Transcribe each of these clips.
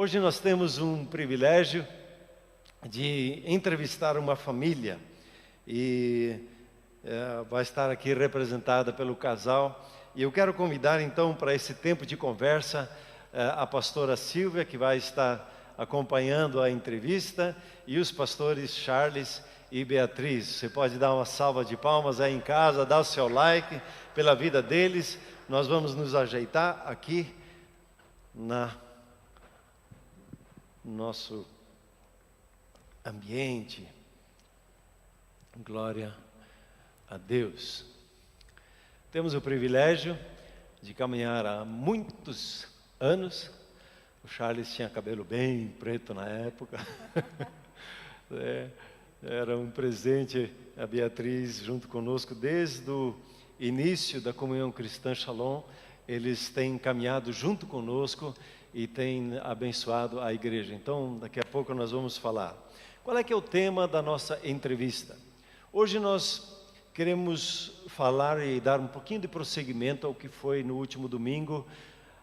Hoje nós temos um privilégio de entrevistar uma família e vai estar aqui representada pelo casal. E eu quero convidar então para esse tempo de conversa a pastora Silvia, que vai estar acompanhando a entrevista, e os pastores Charles e Beatriz. Você pode dar uma salva de palmas aí em casa, dar o seu like pela vida deles. Nós vamos nos ajeitar aqui no nosso ambiente. Glória a Deus. Temos o privilégio de caminhar há muitos anos. O Charles tinha cabelo bem preto na época. Era um presente a Beatriz junto conosco desde o início da Comunhão Cristã Shalom. Eles têm caminhado junto conosco e têm abençoado a igreja. Então, daqui a pouco nós vamos falar. Qual é que é o tema da nossa entrevista? Hoje nós queremos falar e dar um pouquinho de prosseguimento ao que foi no último domingo,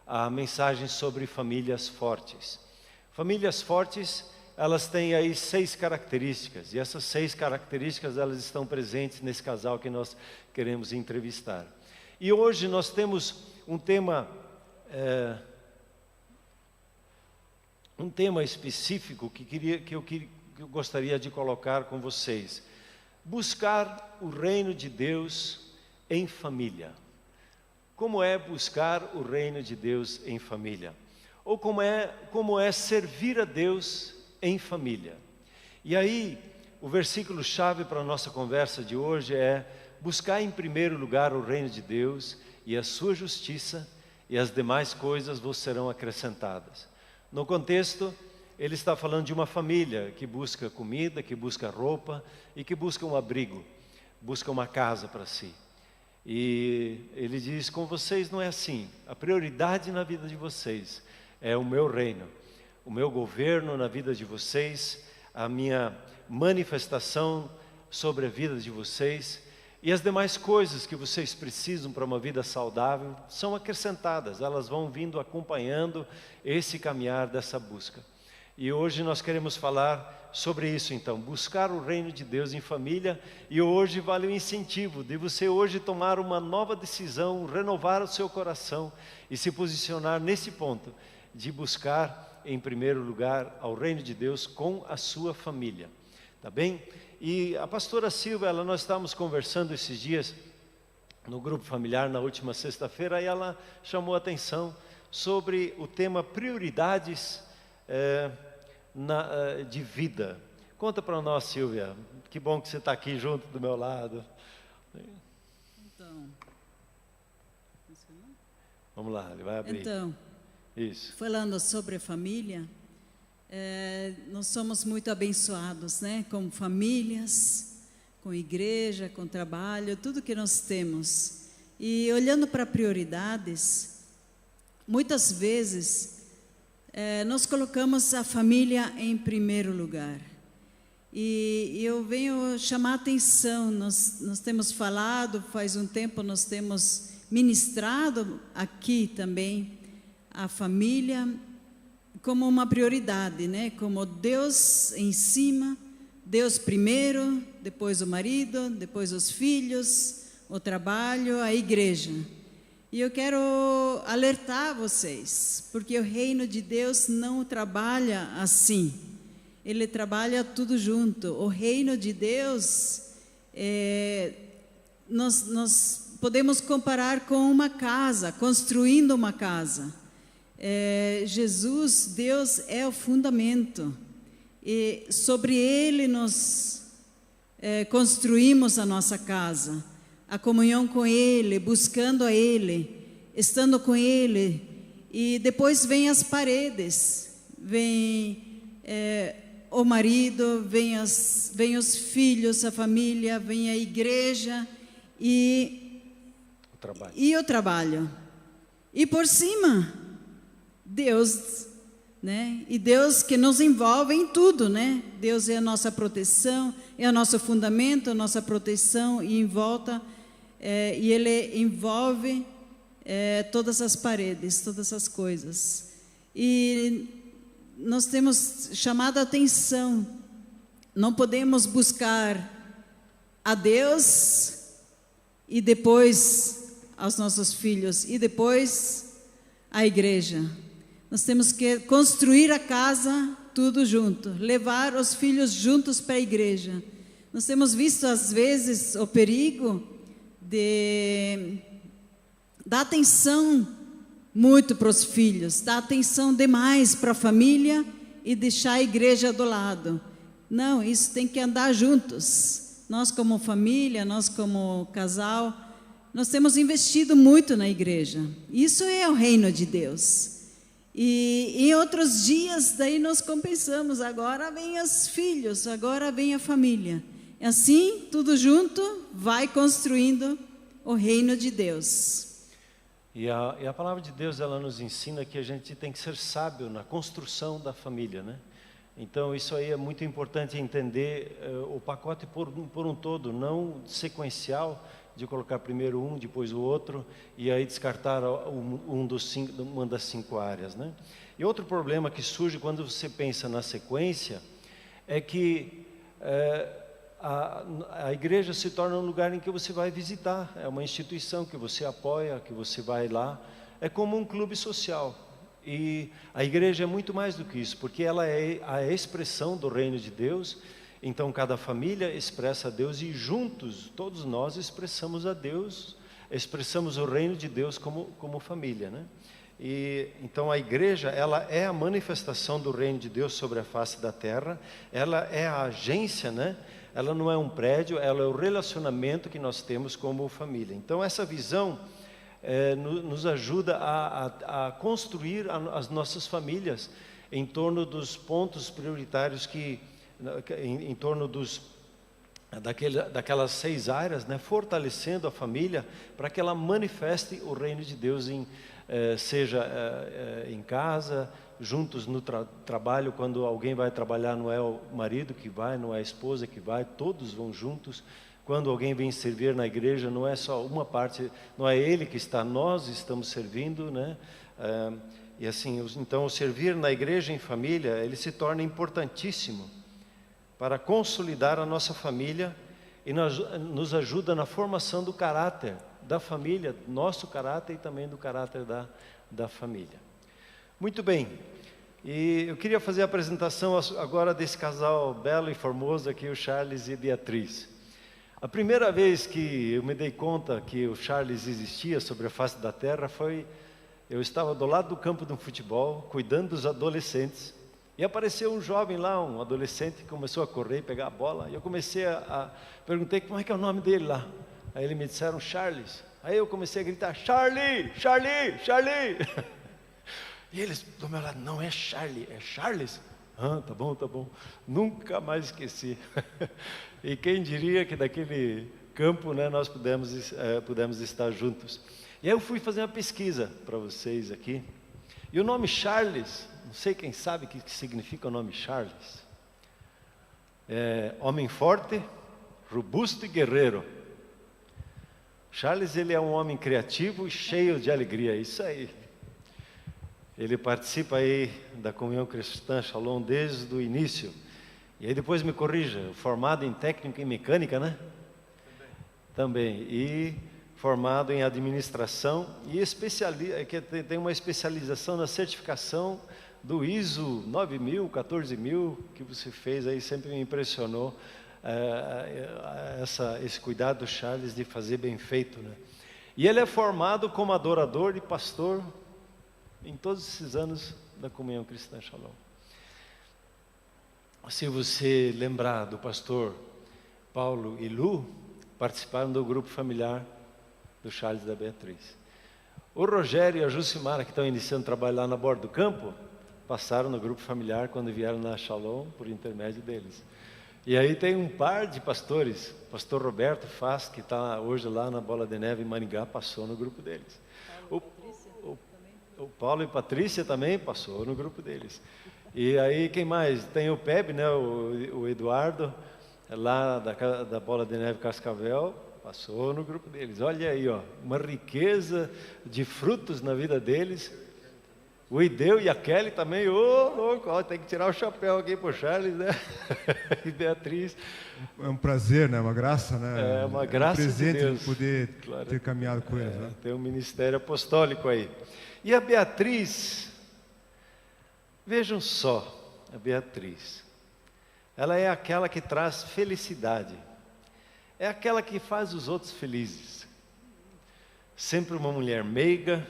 a mensagem sobre famílias fortes. Famílias fortes, elas têm aí 6 características, e essas 6 características, elas estão presentes nesse casal que nós queremos entrevistar. E hoje nós temos um tema específico que eu gostaria de colocar com vocês. Buscar o reino de Deus em família. Como é buscar o reino de Deus em família? Ou como é servir a Deus em família? E aí, o versículo-chave para a nossa conversa de hoje é: buscar em primeiro lugar o reino de Deus e a sua justiça, e as demais coisas vos serão acrescentadas. No contexto, ele está falando de uma família que busca comida, que busca roupa e que busca um abrigo, busca uma casa para si. E ele diz: com vocês não é assim. A prioridade na vida de vocês é o meu reino, o meu governo na vida de vocês, a minha manifestação sobre a vida de vocês, e as demais coisas que vocês precisam para uma vida saudável são acrescentadas, elas vão vindo acompanhando esse caminhar dessa busca. E hoje nós queremos falar sobre isso então, buscar o reino de Deus em família. E hoje vale o incentivo de você hoje tomar uma nova decisão, renovar o seu coração e se posicionar nesse ponto de buscar em primeiro lugar ao reino de Deus com a sua família, tá bem? E a pastora Silvia, nós estávamos conversando esses dias no grupo familiar na última sexta-feira, e ela chamou a atenção sobre o tema prioridades de vida. Conta para nós, Silvia. Que bom que você está aqui junto do meu lado. Então, vamos lá, ele vai abrir. Então, isso. Falando sobre a família, nós somos muito abençoados, né? Com famílias, com igreja, com trabalho, tudo que nós temos. E olhando para prioridades, muitas vezes nós colocamos a família em primeiro lugar. E eu venho chamar a atenção, nós temos falado, faz um tempo nós temos ministrado aqui também a família como uma prioridade, né? Como Deus em cima, Deus primeiro, depois o marido, depois os filhos, o trabalho, a igreja. E eu quero alertar vocês, porque o reino de Deus não trabalha assim. Ele trabalha tudo junto. O reino de Deus, nós podemos comparar com uma casa, construindo uma casa. Jesus, Deus é o fundamento. E sobre Ele nós construímos a nossa casa. A comunhão com Ele, buscando a Ele, estando com Ele. E depois vem as paredes, vem o marido, vem os filhos, a família, vem a igreja e o trabalho. E por cima, Deus, né? E Deus que nos envolve em tudo, né? Deus é a nossa proteção, é o nosso fundamento, a nossa proteção, e em volta, e Ele envolve todas as paredes, todas as coisas. E nós temos chamado a atenção. Não podemos buscar a Deus e depois aos nossos filhos e depois a igreja. Nós temos que construir a casa tudo junto, levar os filhos juntos para a igreja. Nós temos visto às vezes o perigo de dar atenção muito para os filhos, dar atenção demais para a família e deixar a igreja do lado. Não, isso tem que andar juntos. Nós como família, nós como casal, nós temos investido muito na igreja. Isso é o reino de Deus. E em outros dias, daí nós compensamos. Agora vem os filhos, agora vem a família. E assim, tudo junto, vai construindo o reino de Deus. E a palavra de Deus, ela nos ensina que a gente tem que ser sábio na construção da família, né? Então, isso aí é muito importante entender o pacote por um todo, não sequencial, de colocar primeiro um, depois o outro, e aí descartar uma das 5 áreas, né? E outro problema que surge quando você pensa na sequência, é que a igreja se torna um lugar em que você vai visitar, é uma instituição que você apoia, que você vai lá, é como um clube social. E a igreja é muito mais do que isso, porque ela é a expressão do reino de Deus. Então cada família expressa a Deus e juntos, todos nós expressamos a Deus, expressamos o reino de Deus como família, né? E então a igreja, ela é a manifestação do reino de Deus sobre a face da terra, ela é a agência, né? Ela não é um prédio, ela é o relacionamento que nós temos como família. Então essa visão nos ajuda a construir as nossas famílias em torno dos pontos prioritários em torno daquelas 6 áreas, né, fortalecendo a família para que ela manifeste o reino de Deus seja em casa, juntos no trabalho. Quando alguém vai trabalhar, não é o marido que vai, não é a esposa que vai, todos vão juntos. Quando alguém vem servir na igreja, não é só uma parte, não é ele que está, nós estamos servindo, né? E assim, então o servir na igreja em família, ele se torna importantíssimo para consolidar a nossa família e nos ajuda na formação do caráter da família, nosso caráter e também do caráter da família. Muito bem, e eu queria fazer a apresentação agora desse casal belo e formoso aqui, o Charles e Beatriz. A primeira vez que eu me dei conta que o Charles existia sobre a face da terra eu estava do lado do campo de um futebol, cuidando dos adolescentes, e apareceu um jovem lá, um adolescente, que começou a correr e pegar a bola, e eu comecei perguntei como é que é o nome dele lá. Aí eles me disseram Charles. Aí eu comecei a gritar, Charlie, Charlie, Charlie. E eles do meu lado, não é Charlie, é Charles. Ah, tá bom, tá bom. Nunca mais esqueci. E quem diria que daquele campo, né, nós pudemos estar juntos. E aí eu fui fazer uma pesquisa para vocês aqui. E o nome Charles, não sei quem sabe o que significa o nome Charles. É homem forte, robusto e guerreiro. Charles, ele é um homem criativo e cheio de alegria, isso aí. Ele participa aí da Comunhão Cristã Shalom desde o início. E aí depois me corrija, formado em técnica em mecânica, né? Também. E formado em administração e tem uma especialização na certificação do ISO 9000, 14000, que você fez aí, sempre me impressionou esse cuidado do Charles de fazer bem feito, né? E ele é formado como adorador e pastor em todos esses anos da Comunhão Cristã Shalom. Se você lembrar do pastor Paulo e Lu, participaram do grupo familiar do Charles e da Beatriz. O Rogério e a Jucimara, que estão iniciando trabalho lá na borda do campo, passaram no grupo familiar quando vieram na Shalom, por intermédio deles. E aí tem um par de pastores, o pastor Roberto Faz, que está hoje lá na Bola de Neve em Maringá, passou no grupo deles. O Paulo e Patrícia também passou no grupo deles. E aí quem mais? Tem o Peb, né, o Eduardo, lá da Bola de Neve Cascavel, passou no grupo deles. Olha aí, ó, uma riqueza de frutos na vida deles. O Ideu e a Kelly também, ô louco, ó, tem que tirar o chapéu aqui pro Charles, né? E Beatriz. É um prazer, né? Uma graça, né? É uma graça de presente Deus. de poder Glória ter caminhado com eles, né? Tem um ministério apostólico aí. E a Beatriz, vejam só, a Beatriz, ela é aquela que traz felicidade, é aquela que faz os outros felizes. Sempre uma mulher meiga,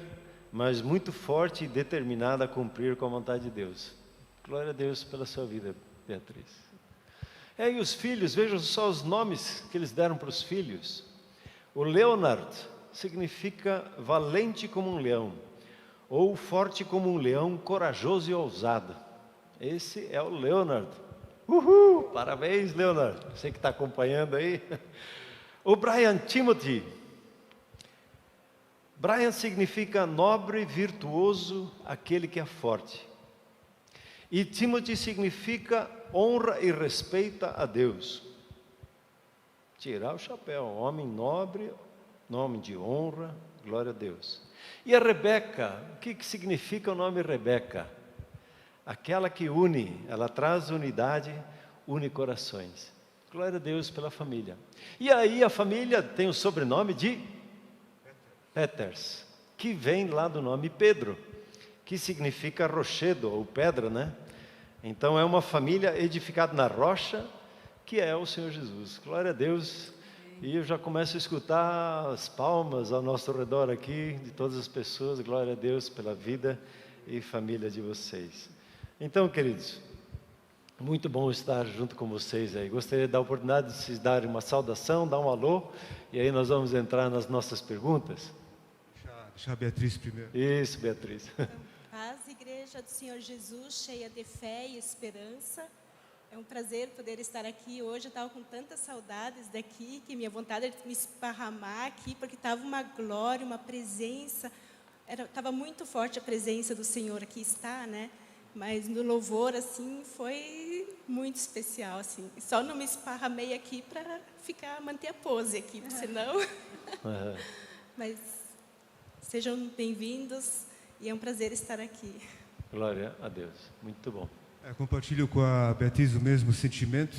mas muito forte e determinada a cumprir com a vontade de Deus. Glória a Deus pela sua vida, Beatriz. E os filhos, vejam só os nomes que eles deram para os filhos. O Leonard significa valente como um leão, ou forte como um leão, corajoso e ousado. Esse é o Leonard. Uhul! Parabéns, Leonard. Você que está acompanhando aí. O Brian Timothy. Brian significa nobre, virtuoso, aquele que é forte. E Timothy significa honra e respeita a Deus. Tirar o chapéu, homem nobre, nome de honra, glória a Deus. E a Rebeca, o que significa o nome Rebeca? Aquela que une, ela traz unidade, une corações. Glória a Deus pela família. E aí a família tem o sobrenome de Peters, que vem lá do nome Pedro, que significa rochedo ou pedra, né? Então é uma família edificada na rocha, que é o Senhor Jesus. Glória a Deus. E eu já começo a escutar as palmas ao nosso redor aqui, de todas as pessoas. Glória a Deus pela vida e família de vocês. Então, queridos, muito bom estar junto com vocês aí. Gostaria de dar a oportunidade de vocês darem uma saudação, dar um alô, e aí nós vamos entrar nas nossas perguntas. Deixa a Beatriz primeiro. Isso, Beatriz. Paz, Igreja do Senhor Jesus, cheia de fé e esperança. É um prazer poder estar aqui hoje. Eu estava com tantas saudades daqui, que minha vontade era de me esparramar aqui, porque estava uma glória, uma presença. Estava muito forte a presença do Senhor aqui está, né? Mas no louvor, assim, foi muito especial, assim. Só não me esparramei aqui para manter a pose aqui, senão... Mas sejam bem-vindos e é um prazer estar aqui. Glória a Deus, muito bom. Compartilho com a Beatriz o mesmo sentimento.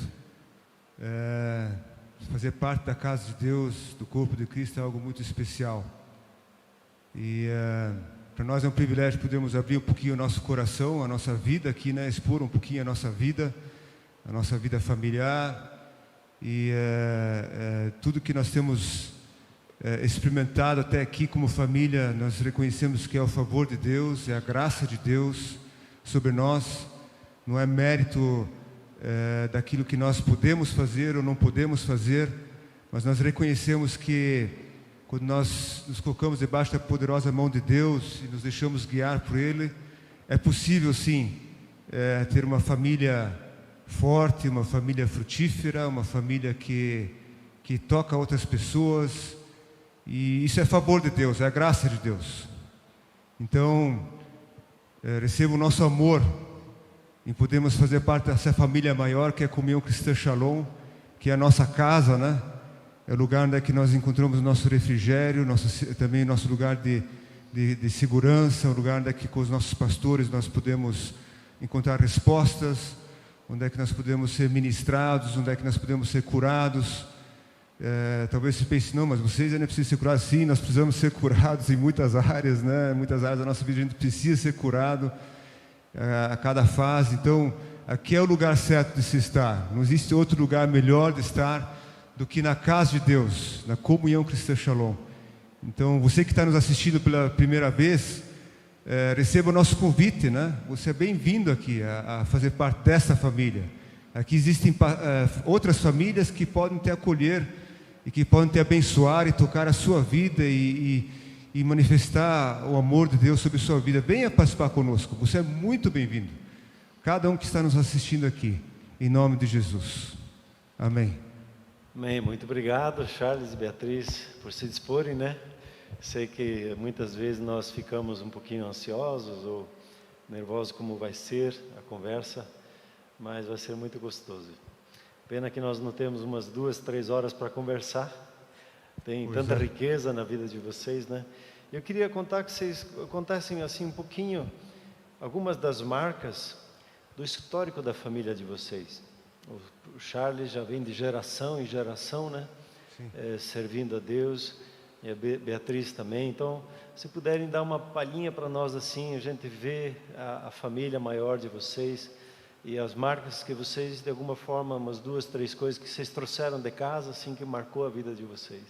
Fazer parte da casa de Deus, do corpo de Cristo, é algo muito especial. E para nós é um privilégio podermos abrir um pouquinho o nosso coração, a nossa vida aqui, né? Expor um pouquinho a nossa vida familiar e tudo que nós temos experimentado até aqui como família. Nós reconhecemos que é o favor de Deus, é a graça de Deus sobre nós. Não é mérito daquilo que nós podemos fazer ou não podemos fazer, mas nós reconhecemos que quando nós nos colocamos debaixo da poderosa mão de Deus e nos deixamos guiar por Ele, é possível sim ter uma família forte, uma família frutífera, uma família que toca outras pessoas, e isso é favor de Deus, é a graça de Deus. Então, receba o nosso amor em podermos fazer parte dessa família maior que é a Comunhão Cristã Shalom, que é a nossa casa, né? É o lugar onde é que nós encontramos o nosso refrigério, também nosso lugar de segurança, o lugar onde é que com os nossos pastores nós podemos encontrar respostas, onde é que nós podemos ser ministrados, onde é que nós podemos ser curados. Talvez você pense, não, mas vocês ainda precisam ser curados. Sim, nós precisamos ser curados em muitas áreas, né? Em muitas áreas da nossa vida a gente precisa ser curado a cada fase. Então, aqui é o lugar certo de se estar. Não existe outro lugar melhor de estar do que na casa de Deus, na Comunhão Cristã Shalom. Então, você que está nos assistindo pela primeira vez, receba o nosso convite, né? Você é bem-vindo aqui a fazer parte dessa família. Aqui existem outras famílias que podem te acolher e que podem te abençoar e tocar a sua vida e manifestar o amor de Deus sobre a sua vida. Venha participar conosco, você é muito bem-vindo. Cada um que está nos assistindo aqui, em nome de Jesus. Amém. Amém, muito obrigado, Charles e Beatriz, por se disporem, né? Sei que muitas vezes nós ficamos um pouquinho ansiosos ou nervosos como vai ser a conversa, mas vai ser muito gostoso. Pena que nós não temos umas 2, 3 horas para conversar. Tem tanta riqueza na vida de vocês, né? Eu queria contar que vocês contassem assim um pouquinho algumas das marcas do histórico da família de vocês. O Charles já vem de geração em geração, né? Servindo a Deus, e a Beatriz também. Então, se puderem dar uma palhinha para nós assim, a gente vê a família maior de vocês e as marcas que vocês, de alguma forma, umas 2, 3 coisas que vocês trouxeram de casa, assim, que marcou a vida de vocês.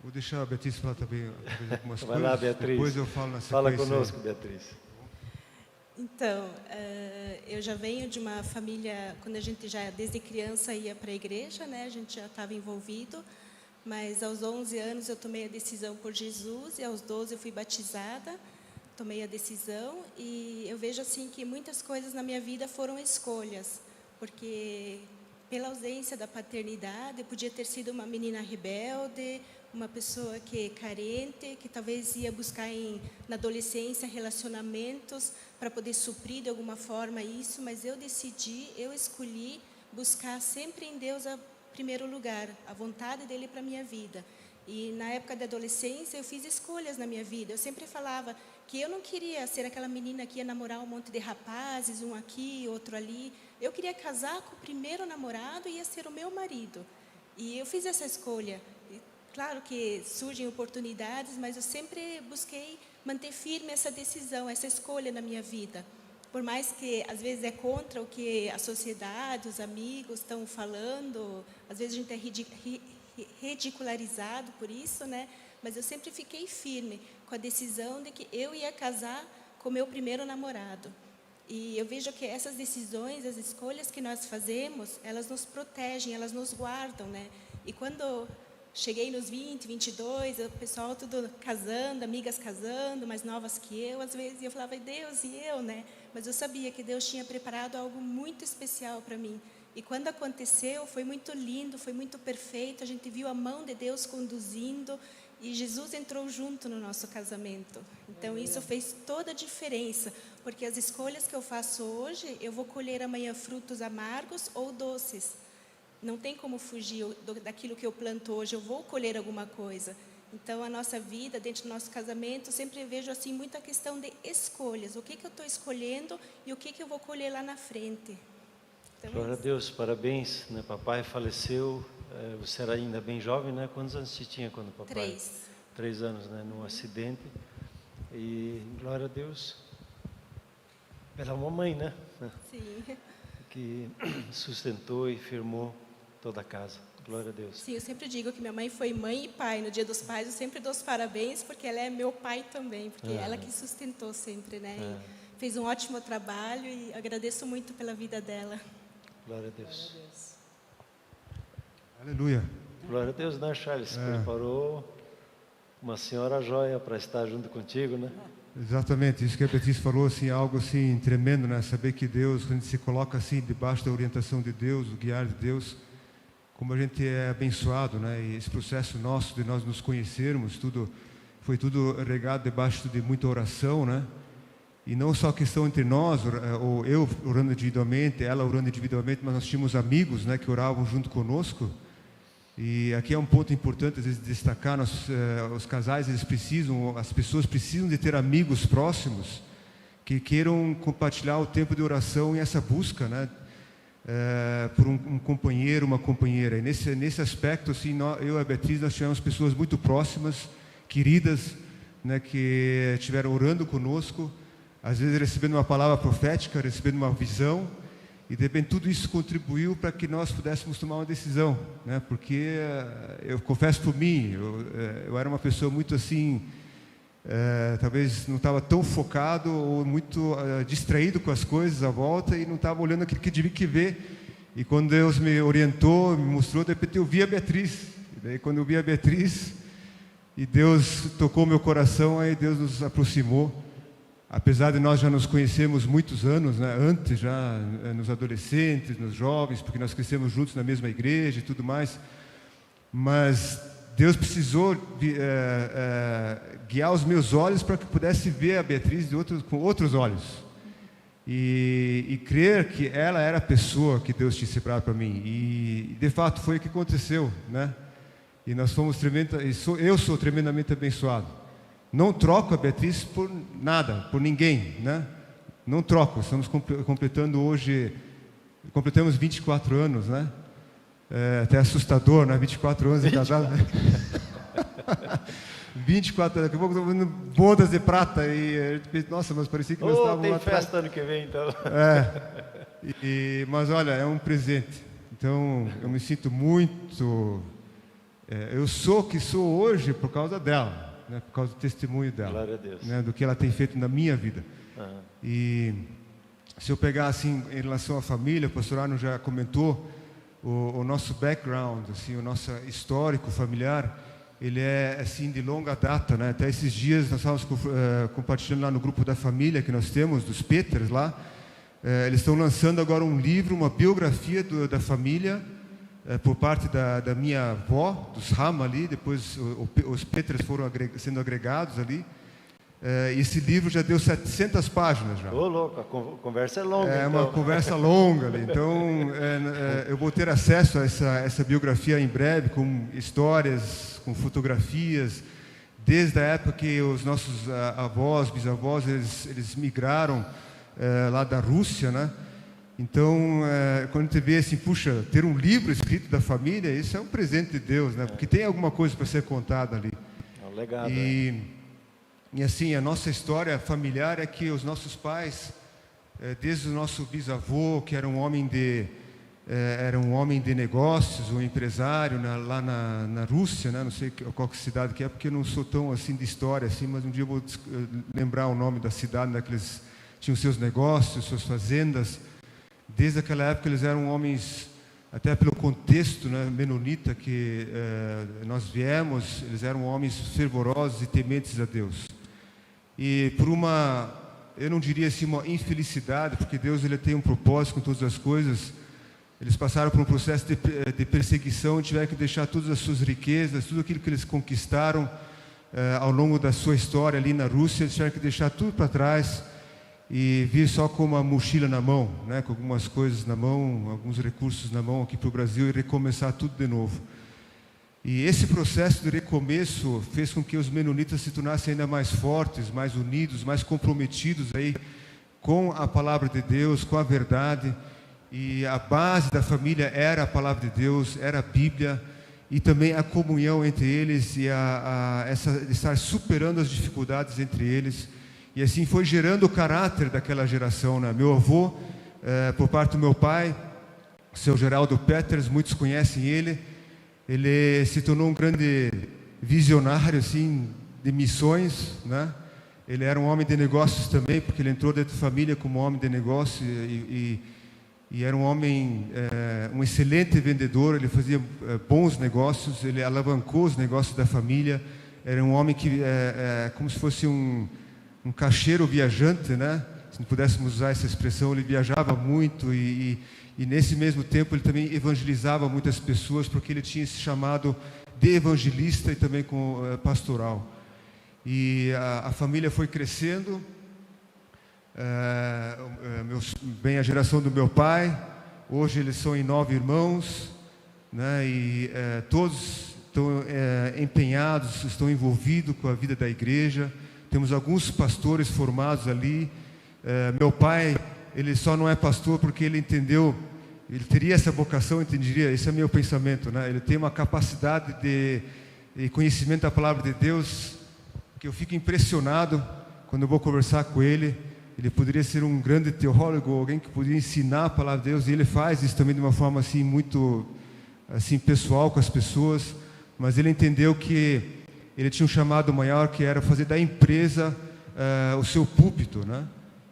Vou deixar a Beatriz falar também algumas Vai coisas. lá, Beatriz. Depois eu falo na sequência. Fala conosco, Beatriz. Então, eu já venho de uma família, quando a gente já desde criança ia para a igreja, né? A gente já estava envolvido, mas aos 11 anos eu tomei a decisão por Jesus e aos 12 eu fui batizada, tomei a decisão e eu vejo assim que muitas coisas na minha vida foram escolhas, porque pela ausência da paternidade eu podia ter sido uma menina rebelde, uma pessoa que é carente, que talvez ia buscar na adolescência relacionamentos para poder suprir de alguma forma isso, mas eu escolhi buscar sempre em Deus o primeiro lugar, a vontade dele para a minha vida. E na época da adolescência eu fiz escolhas na minha vida, eu sempre falava que eu não queria ser aquela menina que ia namorar um monte de rapazes, um aqui, outro ali. Eu queria casar com o primeiro namorado e ia ser o meu marido. E eu fiz essa escolha. Claro que surgem oportunidades, mas eu sempre busquei manter firme essa decisão, essa escolha na minha vida. Por mais que às vezes é contra o que a sociedade, os amigos estão falando, às vezes a gente é ridicularizado por isso, né? Mas eu sempre fiquei firme com a decisão de que eu ia casar com meu primeiro namorado. E eu vejo que essas decisões, as escolhas que nós fazemos, elas nos protegem, elas nos guardam, né? E quando cheguei nos 20, 22, o pessoal tudo casando, amigas casando, mais novas que eu, às vezes eu falava, Deus, e eu, né? Mas eu sabia que Deus tinha preparado algo muito especial para mim. E quando aconteceu, foi muito lindo, foi muito perfeito, a gente viu a mão de Deus conduzindo e Jesus entrou junto no nosso casamento. Então isso fez toda a diferença, porque as escolhas que eu faço hoje, eu vou colher amanhã frutos amargos ou doces. Não tem como fugir daquilo que eu planto hoje, eu vou colher alguma coisa. Então, a nossa vida, dentro do nosso casamento, sempre vejo assim muita questão de escolhas. O que eu estou escolhendo e o que eu vou colher lá na frente. Então, Glória a Deus, parabéns, né? Papai faleceu, você era ainda bem jovem, né? Quantos anos você tinha quando o papai? 3. 3 anos, né? Num acidente. E glória a Deus pela mamãe, né? Sim. Que sustentou e firmou toda a casa. Glória a Deus. Sim, eu sempre digo que minha mãe foi mãe e pai. No Dia dos Pais eu sempre dou os parabéns, porque ela é meu pai também, porque ela que sustentou sempre, né? E fez um ótimo trabalho e agradeço muito pela vida dela. Glória a Deus. Glória a Deus. Aleluia. Glória a Deus, né, Charles? Preparou uma senhora joia para estar junto contigo, né? Exatamente, isso que a Beatriz falou, assim, algo assim tremendo, né? Saber que Deus, quando a gente se coloca assim debaixo da orientação de Deus, o guiar de Deus, como a gente é abençoado, né? E esse processo nosso de nós nos conhecermos, foi tudo regado debaixo de muita oração, né? E não só a questão entre nós, ou eu orando individualmente, ela orando individualmente, mas nós tínhamos amigos, né, que oravam junto conosco. E aqui é um ponto importante, às vezes, destacar, os casais, as pessoas precisam de ter amigos próximos que queiram compartilhar o tempo de oração e essa busca, né, por um companheiro, uma companheira. E nesse aspecto, assim, eu e a Beatriz, nós tivemos pessoas muito próximas, queridas, né, que estiveram orando conosco, às vezes recebendo uma palavra profética, recebendo uma visão, e de repente tudo isso contribuiu para que nós pudéssemos tomar uma decisão, né? Porque eu confesso por mim, eu era uma pessoa muito assim, talvez não estava tão focado ou muito distraído com as coisas à volta e não estava olhando aquilo que devia que ver. E quando Deus me orientou, me mostrou, de repente eu vi a Beatriz. E daí quando eu vi a Beatriz e Deus tocou meu coração, aí Deus nos aproximou. Apesar de nós já nos conhecermos muitos anos, né, antes, já nos adolescentes, nos jovens, porque nós crescemos juntos na mesma igreja e tudo mais, mas Deus precisou guiar os meus olhos para que eu pudesse ver a Beatriz com outros olhos e crer que ela era a pessoa que Deus tinha separado para mim. E de fato foi o que aconteceu, né? E nós fomos eu sou tremendamente abençoado. Não troco a Beatriz por nada, por ninguém, né? Não troco. Estamos completando hoje, completamos 24 anos, né? É até assustador, né? 24 anos de casado. 24, daqui a pouco estamos vendo bodas de prata e nossa, mas parecia que nós estávamos tem lá atrás. festa ano que vem, então. Mas olha, é um presente. Então, eu me sinto muito... eu sou o que sou hoje por causa dela, né? Por causa do testemunho dela. Glória a Deus. Né? Do que ela tem feito na minha vida. E se eu pegar assim, em relação à família, o pastor Arno já comentou, o nosso background, assim, o nosso histórico familiar, ele é assim de longa data, né? Até esses dias nós estávamos compartilhando lá no grupo da família que nós temos, dos Peters lá. Eles estão lançando agora um livro, uma biografia da família, por parte da minha avó, dos Rama ali. Depois os Peters foram sendo agregados ali. Esse livro já deu 700 páginas já. Ô, louco, a conversa é longa. É então. uma conversa longa ali. Então, eu vou ter acesso a essa biografia em breve, com histórias, com fotografias, desde a época que os nossos avós, bisavós, eles migraram lá da Rússia, né? Então, quando a gente vê assim, puxa, ter um livro escrito da família, isso é um presente de Deus, né? Porque tem alguma coisa para ser contada ali. É um legado. E assim, a nossa história familiar é que os nossos pais, desde o nosso bisavô, que era um homem de negócios, um empresário lá na Rússia, né? Não sei qual cidade que é, porque eu não sou tão assim de história, assim, mas um dia eu vou lembrar o nome da cidade, né, que eles tinham seus negócios, suas fazendas. Desde aquela época eles eram homens, até pelo contexto, né, menonita que nós viemos, eles eram homens fervorosos e tementes a Deus. E por eu não diria assim uma infelicidade, porque Deus ele tem um propósito com todas as coisas, eles passaram por um processo de perseguição e tiveram que deixar todas as suas riquezas, tudo aquilo que eles conquistaram ao longo da sua história ali na Rússia, eles tiveram que deixar tudo para trás e vir só com uma mochila na mão, né, com algumas coisas na mão, alguns recursos na mão aqui para o Brasil e recomeçar tudo de novo. E esse processo de recomeço fez com que os menonitas se tornassem ainda mais fortes, mais unidos, mais comprometidos aí com a palavra de Deus, com a verdade. E a base da família era a palavra de Deus, era a Bíblia, e também a comunhão entre eles e estar superando as dificuldades entre eles. E assim foi gerando o caráter daquela geração, né? Meu avô, por parte do meu pai, o seu Geraldo Peters, muitos conhecem ele. Ele se tornou um grande visionário, assim, de missões, né? Ele era um homem de negócios também, porque ele entrou dentro da família como homem de negócio e era um homem, um excelente vendedor. Ele fazia bons negócios, ele alavancou os negócios da família. Era um homem que, como se fosse um caixeiro viajante, né? Se não pudéssemos usar essa expressão, ele viajava muito e nesse mesmo tempo ele também evangelizava muitas pessoas, porque ele tinha esse chamado de evangelista e também com pastoral. E a família foi crescendo, a geração do meu pai, hoje eles são em 9 irmãos, né? E todos estão empenhados, estão envolvidos com a vida da igreja. Temos alguns pastores formados ali. Meu pai, ele só não é pastor porque ele entendeu, ele teria essa vocação, entenderia, esse é meu pensamento, né? Ele tem uma capacidade de conhecimento da palavra de Deus, que eu fico impressionado quando eu vou conversar com ele. Ele poderia ser um grande teólogo, alguém que poderia ensinar a palavra de Deus, e ele faz isso também de uma forma assim, muito assim, pessoal com as pessoas, mas ele entendeu que ele tinha um chamado maior, que era fazer da empresa o seu púlpito, né?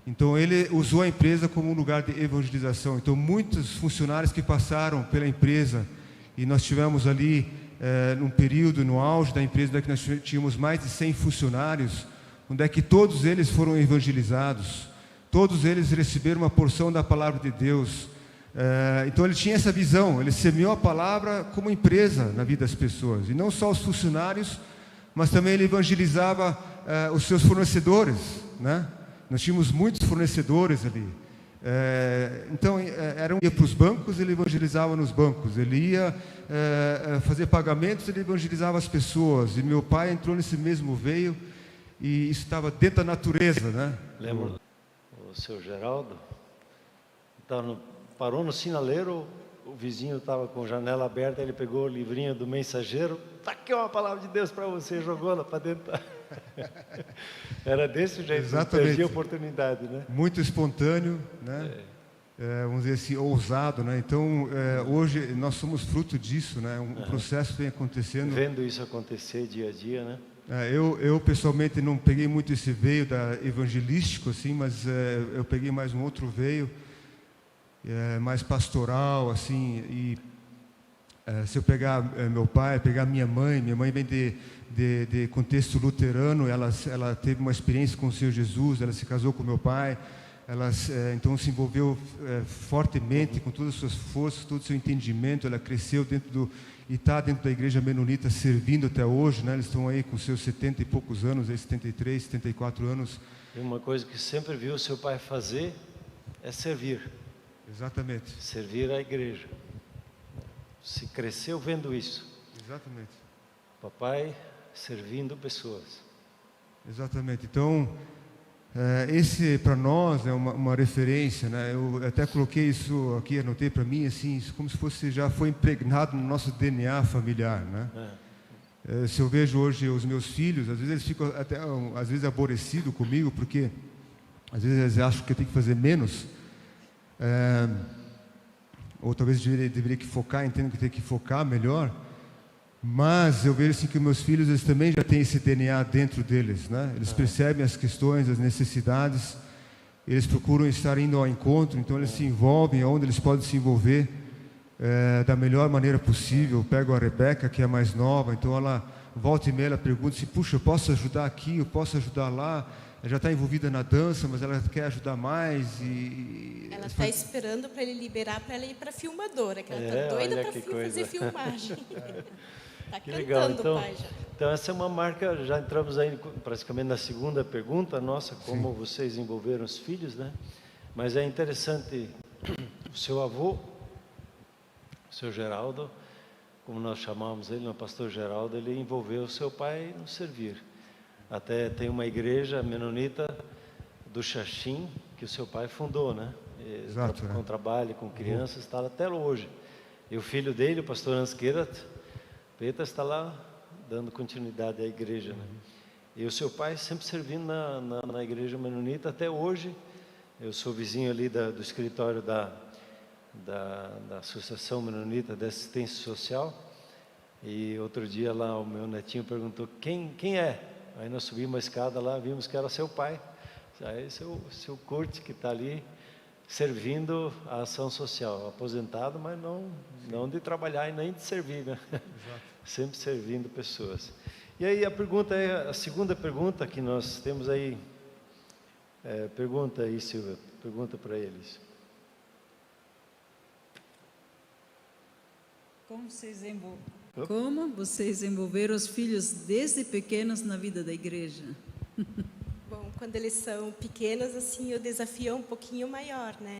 Então ele usou a empresa como um lugar de evangelização. Então muitos funcionários que passaram pela empresa, e nós tivemos ali num período, no auge da empresa, onde nós tínhamos mais de 100 funcionários, onde é que todos eles foram evangelizados, todos eles receberam uma porção da palavra de Deus. Então ele tinha essa visão, ele semeou a palavra como empresa na vida das pessoas, e não só os funcionários, mas também ele evangelizava os seus fornecedores, né? Nós tínhamos muitos fornecedores ali. Então, ia para os bancos, ele evangelizava nos bancos. Ele ia fazer pagamentos, ele evangelizava as pessoas. E meu pai entrou nesse mesmo veio. e isso estava dentro da natureza, né? Lembra o seu Geraldo? Parou no sinaleiro, o vizinho estava com a janela aberta, ele pegou o livrinho do mensageiro, tá aqui uma palavra de Deus para você, jogou lá para dentro. Era desse jeito, Exatamente. não perdia a oportunidade, né? Muito espontâneo, né? Vamos dizer assim, ousado, né? Então, hoje nós somos fruto disso, né? Um processo vem acontecendo. Vendo isso acontecer dia a dia, né? Eu pessoalmente não peguei muito esse veio da evangelístico, assim, mas eu peguei mais um outro veio, mais pastoral, assim. E se eu pegar meu pai, pegar minha mãe vem de contexto luterano, ela teve uma experiência com o Senhor Jesus, ela se casou com meu pai. Ela então se envolveu fortemente com todas as suas forças, todo o seu entendimento. Ela cresceu e está dentro da igreja menonita servindo até hoje, né? Eles estão aí com seus 70 e poucos anos, 73, 74 anos. E uma coisa que sempre viu o seu pai fazer é servir. Exatamente. Servir a igreja. Se cresceu vendo isso. Exatamente. Papai servindo pessoas. Exatamente. Então, esse para nós é uma referência, né? Eu até coloquei isso aqui, anotei para mim, assim, isso como se fosse, já foi impregnado no nosso DNA familiar, né? Se eu vejo hoje os meus filhos, às vezes eles ficam até às vezes aborrecidos comigo, porque às vezes eles acham que eu tenho que fazer menos, ou talvez deveria que focar, entendo que tem que focar melhor. Mas eu vejo assim que meus filhos, eles também já têm esse DNA dentro deles, né? Eles percebem as questões, as necessidades, eles procuram estar indo ao encontro, então eles se envolvem onde eles podem se envolver da melhor maneira possível. Eu pego a Rebeca, que é a mais nova, então ela volta e meia, ela pergunta assim, puxa, eu posso ajudar aqui, eu posso ajudar lá? Ela já está envolvida na dança, mas ela quer ajudar mais Ela está esperando para ele liberar para ela ir para a filmadora, que ela está doida para fazer filmagem. Está que legal. Então, pai já. Então essa é uma marca, já entramos aí praticamente na segunda pergunta nossa, como vocês envolveram os filhos, né? Mas é interessante, o seu avô, o seu Geraldo, como nós chamamos ele, o pastor Geraldo, ele envolveu o seu pai no servir. Até tem uma igreja menonita do Xaxim, que o seu pai fundou, né? Exato, com trabalho com crianças, está lá até hoje. E o filho dele, o pastor Ansquerat, Peta, está lá dando continuidade à igreja, né? E o seu pai sempre servindo na igreja menonita até hoje. Eu sou vizinho ali do escritório da Associação Menonita de Assistência Social. E outro dia lá o meu netinho perguntou, quem é? Aí nós subimos uma escada lá, vimos que era seu pai. Aí seu Kurt, que está ali servindo a ação social, aposentado, mas não de trabalhar e nem de servir, né? Exato. Sempre servindo pessoas. E aí a segunda pergunta que nós temos aí, pergunta aí, Silvia, pergunta para eles. Como vocês envolveram os filhos desde pequenos na vida da igreja? Bom, quando eles são pequenos, assim, o desafio é um pouquinho maior, né?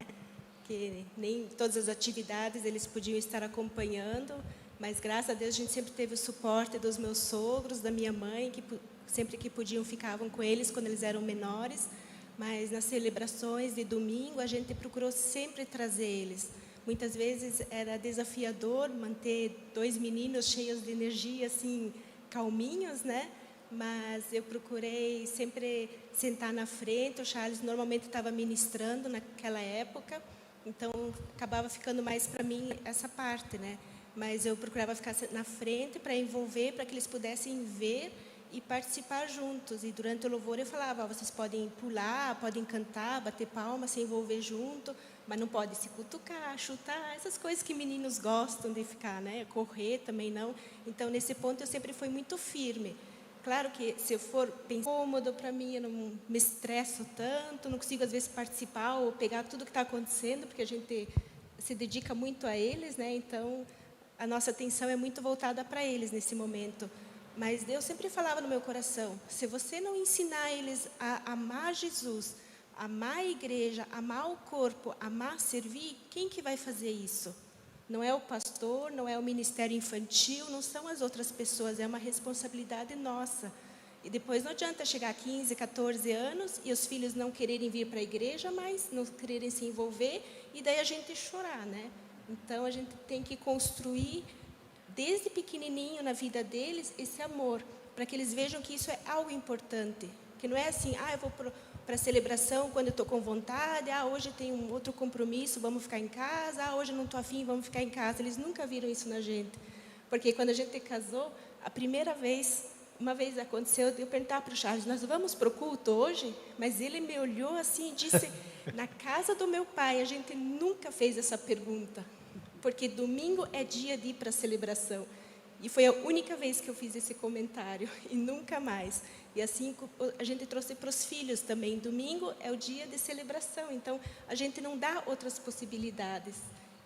Porque nem todas as atividades eles podiam estar acompanhando, mas graças a Deus a gente sempre teve o suporte dos meus sogros, da minha mãe, que sempre que podiam ficavam com eles quando eles eram menores. Mas nas celebrações de domingo a gente procurou sempre trazer eles. Muitas vezes era desafiador manter dois meninos cheios de energia, assim, calminhos, né? Mas eu procurei sempre sentar na frente. O Charles normalmente estava ministrando naquela época, então acabava ficando mais para mim essa parte, né? Mas eu procurava ficar na frente para envolver, para que eles pudessem ver e participar juntos. E durante o louvor eu falava, vocês podem pular, podem cantar, bater palmas, se envolver junto, mas não pode se cutucar, chutar, essas coisas que meninos gostam de ficar, né? Correr também não. Então, nesse ponto, eu sempre fui muito firme. Claro que se eu for bem cômodo para mim, eu não me estresso tanto, não consigo às vezes participar ou pegar tudo que está acontecendo, porque a gente se dedica muito a eles, né? Então, a nossa atenção é muito voltada para eles nesse momento. Mas Deus sempre falava no meu coração, se você não ensinar eles a amar Jesus, amar a igreja, amar o corpo, amar servir, quem que vai fazer isso? Não é o pastor, não é o ministério infantil, não são as outras pessoas, é uma responsabilidade nossa. E depois não adianta chegar a 15, 14 anos e os filhos não quererem vir para a igreja, mas não quererem se envolver, e daí a gente chorar, né? Então, a gente tem que construir, desde pequenininho na vida deles, esse amor, para que eles vejam que isso é algo importante. Que não é assim, eu vou para a celebração quando eu estou com vontade, hoje tem um outro compromisso, vamos ficar em casa, hoje eu não estou afim, vamos ficar em casa. Eles nunca viram isso na gente. Porque quando a gente casou, a primeira vez, uma vez aconteceu, eu perguntar para o Charles, nós vamos para o culto hoje? Mas ele me olhou assim e disse, na casa do meu pai, a gente nunca fez essa pergunta. Porque domingo é dia de ir para a celebração. E foi a única vez que eu fiz esse comentário, e nunca mais. E assim a gente trouxe para os filhos também. Domingo é o dia de celebração, então a gente não dá outras possibilidades.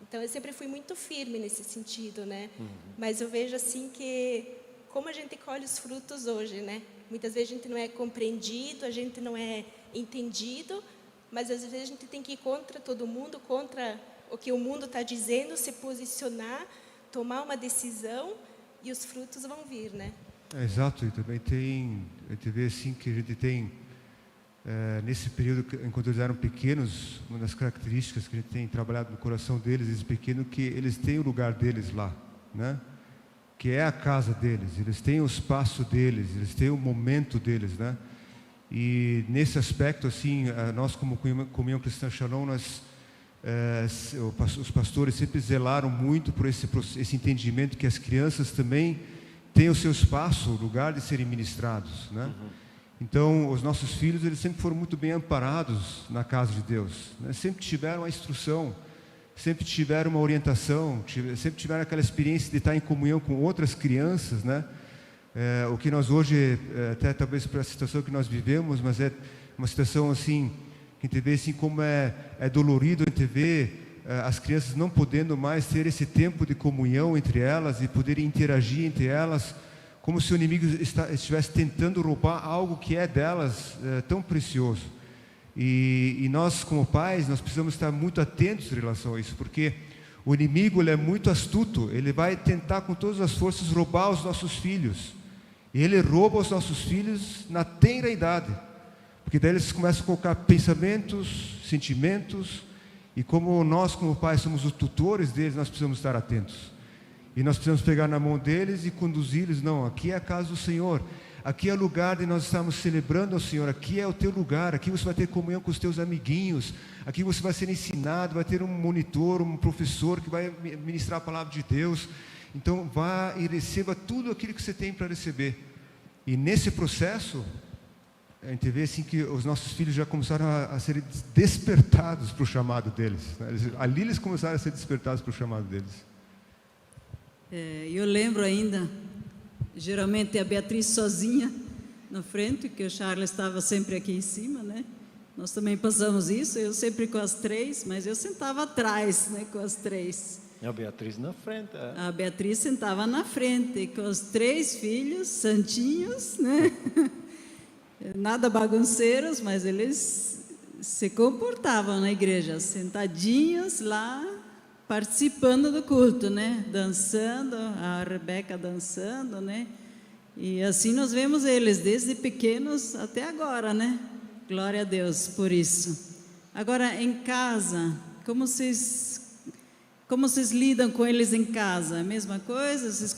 Então eu sempre fui muito firme nesse sentido, né? Mas eu vejo assim que, como a gente colhe os frutos hoje, né? Muitas vezes a gente não é compreendido, a gente não é entendido, mas às vezes a gente tem que ir contra todo mundo, contra o que o mundo está dizendo, se posicionar, tomar uma decisão, e os frutos vão vir, né? Exato, e também a gente vê assim que a gente tem, nesse período, enquanto eles eram pequenos, uma das características que a gente tem trabalhado no coração deles, desde pequeno, que eles têm o lugar deles lá, né? Que é a casa deles, eles têm o espaço deles, eles têm o momento deles, né? E nesse aspecto, assim, nós como Comunhão Cristã Shalom, os pastores sempre zelaram muito por esse entendimento que as crianças também têm o seu espaço, o lugar de serem ministrados, né? Então, os nossos filhos, eles sempre foram muito bem amparados na casa de Deus, né? Sempre tiveram a instrução, sempre tiveram uma orientação, sempre tiveram aquela experiência de estar em comunhão com outras crianças, né? O que nós hoje, até talvez para a situação que nós vivemos, mas é uma situação assim, que a gente vê assim como é dolorido a gente ver as crianças não podendo mais ter esse tempo de comunhão entre elas e poderem interagir entre elas, como se o inimigo estivesse tentando roubar algo que é delas tão precioso. E nós, como pais, nós precisamos estar muito atentos em relação a isso, porque o inimigo, ele é muito astuto, ele vai tentar com todas as forças roubar os nossos filhos, e ele rouba os nossos filhos na tenra idade, porque daí eles começam a colocar pensamentos, sentimentos, e como nós, como pais, somos os tutores deles, nós precisamos estar atentos. E nós precisamos pegar na mão deles e conduzi-los. Não, aqui é a casa do Senhor. Aqui é o lugar de nós estarmos celebrando ao Senhor. Aqui é o teu lugar. Aqui você vai ter comunhão com os teus amiguinhos. Aqui você vai ser ensinado, vai ter um monitor, um professor que vai ministrar a palavra de Deus. Então, vá e receba tudo aquilo que você tem para receber. E nesse processo, a gente vê assim que os nossos filhos já começaram a ser despertados para o chamado deles, né? Ali eles começaram a ser despertados para o chamado deles. Eu lembro ainda, geralmente a Beatriz sozinha na frente, que o Charles estava sempre aqui em cima, né? Nós também passamos isso, eu sempre com as três, mas eu sentava atrás, né, com as três. E a Beatriz na frente. A Beatriz sentava na frente, com os 3 filhos, santinhos, né? Nada bagunceiros, mas eles se comportavam na igreja, sentadinhos lá, participando do culto, né? Dançando, a Rebeca dançando, né? E assim nós vemos eles, desde pequenos até agora, né? Glória a Deus por isso. Agora, em casa, como vocês lidam com eles em casa? A mesma coisa? Vocês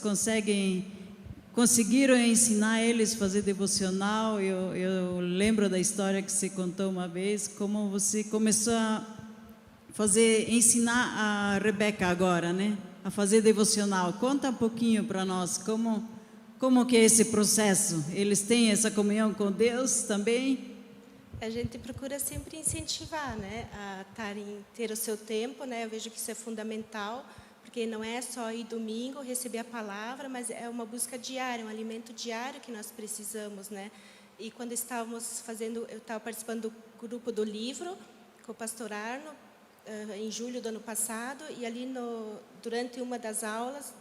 conseguiram ensinar eles a fazer devocional? Eu lembro da história que você contou uma vez, como você começou a ensinar a Rebeca agora, né? A fazer devocional. Conta um pouquinho para nós, como que é esse processo? Eles têm essa comunhão com Deus também? A gente procura sempre incentivar, né? A ter o seu tempo, né? Eu vejo que isso é fundamental, porque não é só ir domingo, receber a palavra, mas é uma busca diária, um alimento diário que nós precisamos, né? E quando eu estava participando do grupo do livro com o pastor Arno, em julho do ano passado, e ali durante uma das aulas,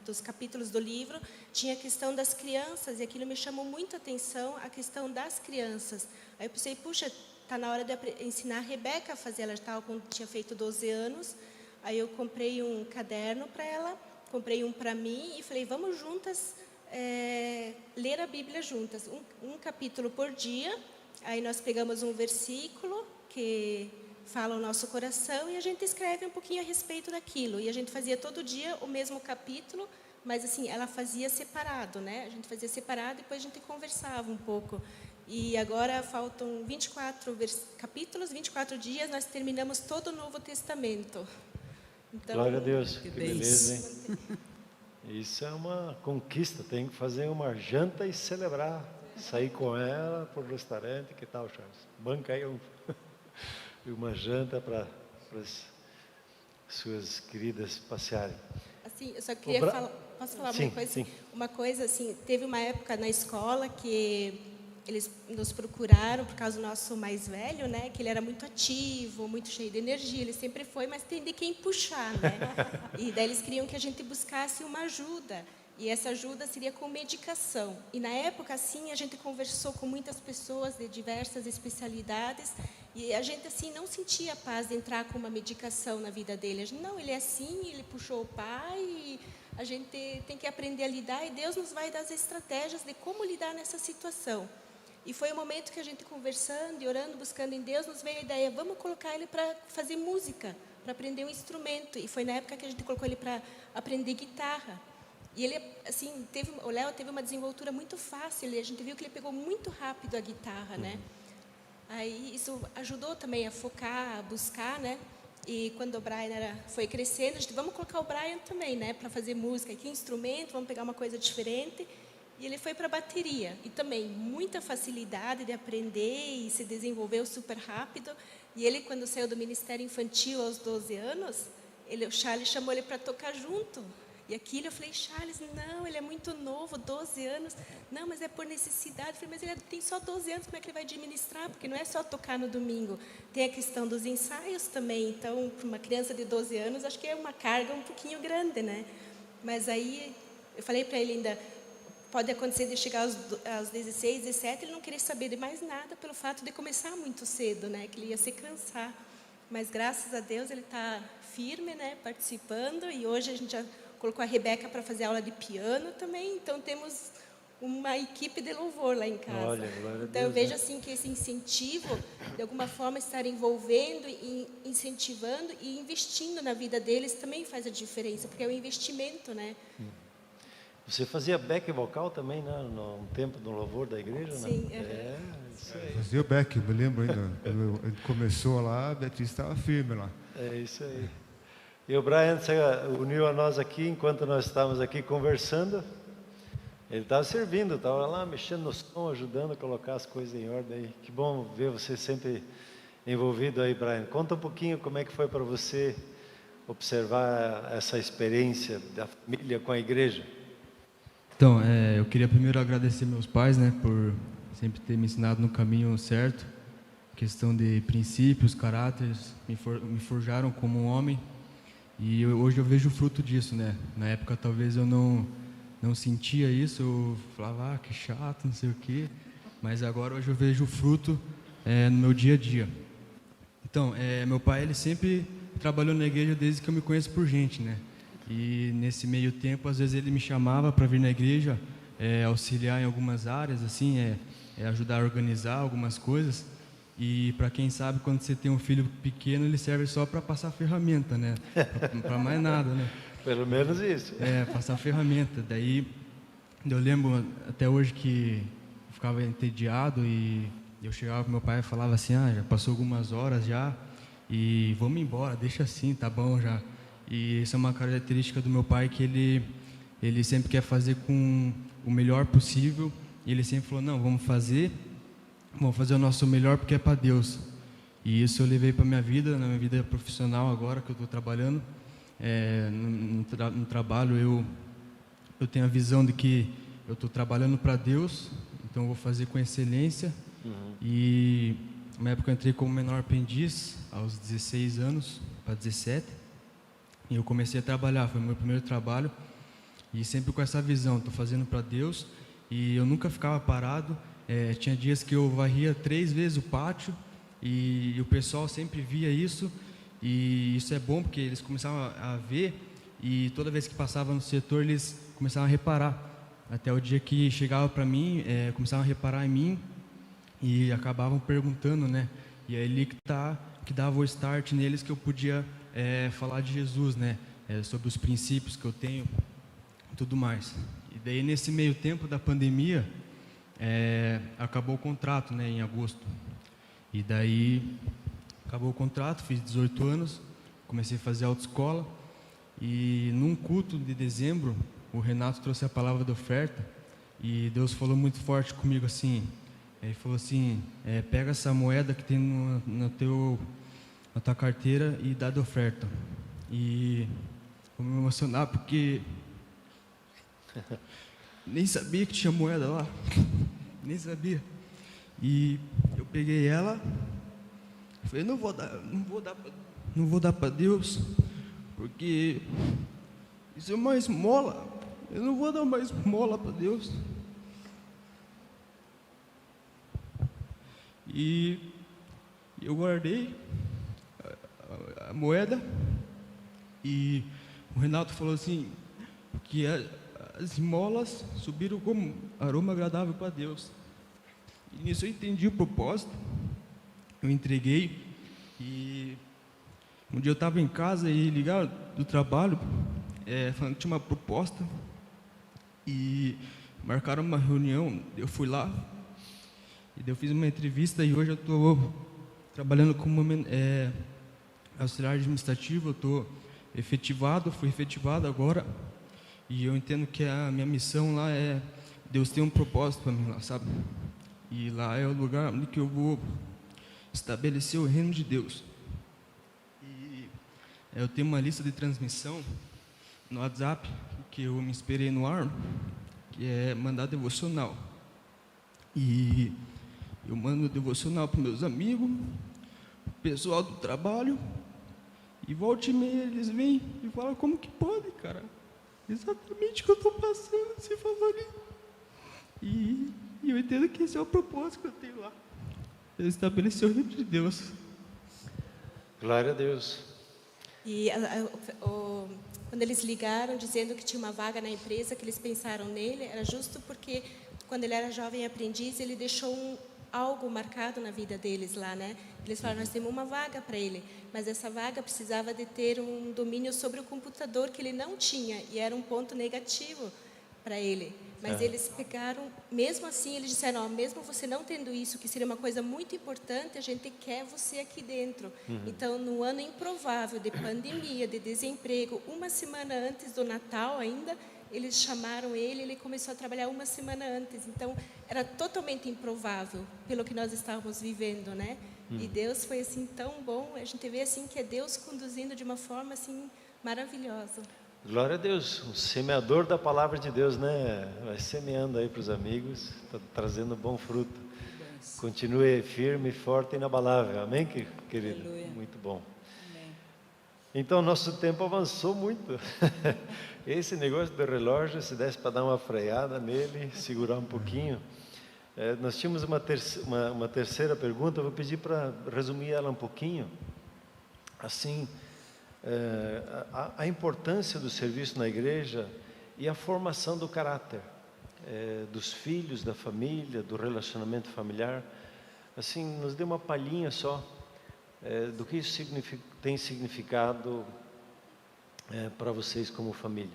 dos capítulos do livro, tinha a questão das crianças, e aquilo me chamou muito a atenção, a questão das crianças. Aí eu pensei, puxa, está na hora de ensinar a Rebeca a fazer, ela tinha feito 12 anos, aí eu comprei um caderno para ela, comprei um para mim, e falei, vamos juntas ler a Bíblia juntas, um capítulo por dia. Aí nós pegamos um versículo que fala o nosso coração e a gente escreve um pouquinho a respeito daquilo. E a gente fazia todo dia o mesmo capítulo, mas assim, ela fazia separado, né? A gente fazia separado e depois a gente conversava um pouco. E agora faltam 24 capítulos, 24 dias, nós terminamos todo o Novo Testamento. Então, Glória a Deus, que beleza. beleza, hein? Isso é uma conquista, tem que fazer uma janta e celebrar. Sair com ela para o restaurante, que tal, Charles? Banca aí uma janta para as suas queridas passearem. assim, eu só queria falar, posso falar Sim, uma coisa? sim. Uma coisa assim, teve uma época na escola que eles nos procuraram por causa do nosso mais velho, né? Que ele era muito ativo, muito cheio de energia. Ele sempre foi, mas tem de quem puxar, né? E daí eles queriam que a gente buscasse uma ajuda. E essa ajuda seria com medicação. E na época, assim, a gente conversou com muitas pessoas de diversas especialidades e a gente, assim, não sentia paz de entrar com uma medicação na vida dele. A gente, não, ele é assim, ele puxou o pai e a gente tem que aprender a lidar e Deus nos vai dar as estratégias de como lidar nessa situação. E foi o momento que a gente conversando e orando, buscando em Deus, nos veio a ideia, vamos colocar ele para fazer música, para aprender um instrumento. E foi na época que a gente colocou ele para aprender guitarra. E ele, assim, o Léo teve uma desenvoltura muito fácil, a gente viu que ele pegou muito rápido a guitarra, né? Aí isso ajudou também a focar, a buscar, né? E quando o Brian foi crescendo, a gente, vamos colocar o Brian também, né? Para fazer música, que instrumento, vamos pegar uma coisa diferente. E ele foi para a bateria. E também muita facilidade de aprender e se desenvolveu super rápido. E ele, quando saiu do Ministério Infantil aos 12 anos, o Charles chamou ele para tocar junto. E aquilo eu falei, Charles, não, ele é muito novo, 12 anos. Não, mas é por necessidade. Eu falei, mas ele tem só 12 anos, como é que ele vai administrar? Porque não é só tocar no domingo. Tem a questão dos ensaios também. Então, para uma criança de 12 anos, acho que é uma carga um pouquinho grande, né? Mas aí, eu falei para ele ainda, pode acontecer de chegar aos 16, 17, ele não querer saber de mais nada pelo fato de começar muito cedo, né? Que ele ia se cansar. Mas, graças a Deus, ele está firme, né? Participando. E hoje a gente já colocou a Rebeca para fazer aula de piano também. Então, temos uma equipe de louvor lá em casa. Olha, glória a Deus, então, eu vejo né? assim que esse incentivo, de alguma forma, estar envolvendo, e incentivando e investindo na vida deles também faz a diferença, porque é um investimento, né? Você fazia back vocal também, né? No tempo do louvor da igreja, né? Sim, É, isso aí. Fazia o back, eu me lembro ainda. Quando a gente começou lá, a Beatriz estava firme lá. É isso aí. E o Brian se uniu a nós aqui enquanto nós estávamos aqui conversando. Ele estava servindo, estava lá mexendo no som, ajudando a colocar as coisas em ordem aí. Que bom ver você sempre envolvido aí, Brian. Conta um pouquinho como é que foi para você observar essa experiência da família com a igreja. Então, eu queria primeiro agradecer meus pais, né, por sempre ter me ensinado no caminho certo. Questão de princípios, caráteres, me forjaram como um homem. E hoje eu vejo o fruto disso, né? Na época talvez eu não sentia isso, eu falava, que chato, não sei o quê. Mas agora hoje eu vejo o fruto no meu dia a dia. Então, meu pai, ele sempre trabalhou na igreja desde que eu me conheço por gente, né? E nesse meio tempo, às vezes ele me chamava para vir na igreja, auxiliar em algumas áreas, assim, ajudar a organizar algumas coisas. E para quem sabe, quando você tem um filho pequeno, ele serve só para passar ferramenta, né? Para mais nada, né? Pelo menos isso. Passar ferramenta. Daí, eu lembro até hoje que eu ficava entediado e eu chegava para meu pai e falava assim, já passou algumas horas já e vamos embora, deixa assim, tá bom já. E isso é uma característica do meu pai, que ele sempre quer fazer com o melhor possível. E ele sempre falou, não, vamos fazer o nosso melhor porque é para Deus. E isso eu levei para minha vida, na minha vida profissional agora que eu estou trabalhando. No trabalho eu tenho a visão de que eu estou trabalhando para Deus, então eu vou fazer com excelência. E na época eu entrei como menor aprendiz, aos 16 anos, para 17. E eu comecei a trabalhar, foi o meu primeiro trabalho. E sempre com essa visão, estou fazendo para Deus. E eu nunca ficava parado. Tinha dias que eu varria 3 vezes o pátio e o pessoal sempre via isso, e isso é bom porque eles começavam a ver, e toda vez que passava no setor eles começavam a reparar Até o dia que chegava para mim, começavam a reparar em mim e acabavam perguntando, né? E é ali que dava o start neles que eu podia falar de Jesus, né? Sobre os princípios que eu tenho e tudo mais. E daí, nesse meio tempo da pandemia, acabou o contrato, né? Em agosto. E daí, acabou o contrato, fiz 18 anos, comecei a fazer autoescola. E num culto de dezembro, o Renato trouxe a palavra da oferta e Deus falou muito forte comigo assim. Ele falou assim: pega essa moeda que tem na tua carteira e dá de oferta. E vou me emocionar porque nem sabia que tinha moeda lá, nem sabia. E eu peguei ela, falei: não vou dar para Deus, porque isso é uma esmola. Eu não vou dar mais esmola para Deus. E eu guardei a moeda e o Renato falou assim que as esmolas subiram como aroma agradável para Deus. E nisso eu entendi o propósito. Eu entreguei e um dia eu estava em casa e ligaram do trabalho falando que tinha uma proposta e marcaram uma reunião. Eu fui lá e eu fiz uma entrevista e hoje eu estou trabalhando como auxiliar administrativo. Eu estou fui efetivado agora e eu entendo que a minha missão lá Deus tem um propósito para mim lá, sabe? E lá é o lugar onde que eu vou estabelecer o reino de Deus. E eu tenho uma lista de transmissão no WhatsApp que eu me inspirei no Arno, que é mandar devocional. E eu mando devocional para meus amigos, pro pessoal do trabalho, e volta e meia eles vêm e falam: como que pode, cara? Exatamente o que eu estou passando, você falou ali. E eu entendo que esse é o propósito que eu tenho lá. Eu estabelecer o reino de Deus. Glória a Deus. E quando eles ligaram dizendo que tinha uma vaga na empresa, que eles pensaram nele, era justo porque quando ele era jovem aprendiz, ele deixou algo marcado na vida deles lá, né? Eles falaram: nós temos uma vaga para ele, mas essa vaga precisava de ter um domínio sobre o computador que ele não tinha, e era um ponto negativo para ele. Mas eles pegaram, mesmo assim, eles disseram: mesmo você não tendo isso, que seria uma coisa muito importante, a gente quer você aqui dentro. Então, no ano improvável de pandemia, de desemprego, uma semana antes do Natal ainda, eles chamaram ele começou a trabalhar uma semana antes. Então, era totalmente improvável pelo que nós estávamos vivendo, né? E Deus foi assim tão bom, a gente vê assim que é Deus conduzindo de uma forma assim maravilhosa. Glória a Deus, o semeador da palavra de Deus, né? Vai semeando aí para os amigos, está trazendo bom fruto. Continue firme, forte e inabalável. Amém, querido? Aleluia. Muito bom. Amém. Então, nosso tempo avançou muito. Esse negócio do relógio, se desse para dar uma freada nele, segurar um pouquinho. Nós tínhamos uma terceira pergunta, eu vou pedir para resumir ela um pouquinho. Assim, a importância do serviço na igreja e a formação do caráter dos filhos, da família, do relacionamento familiar. Assim, nos dê uma palhinha só do que isso tem significado para vocês como família.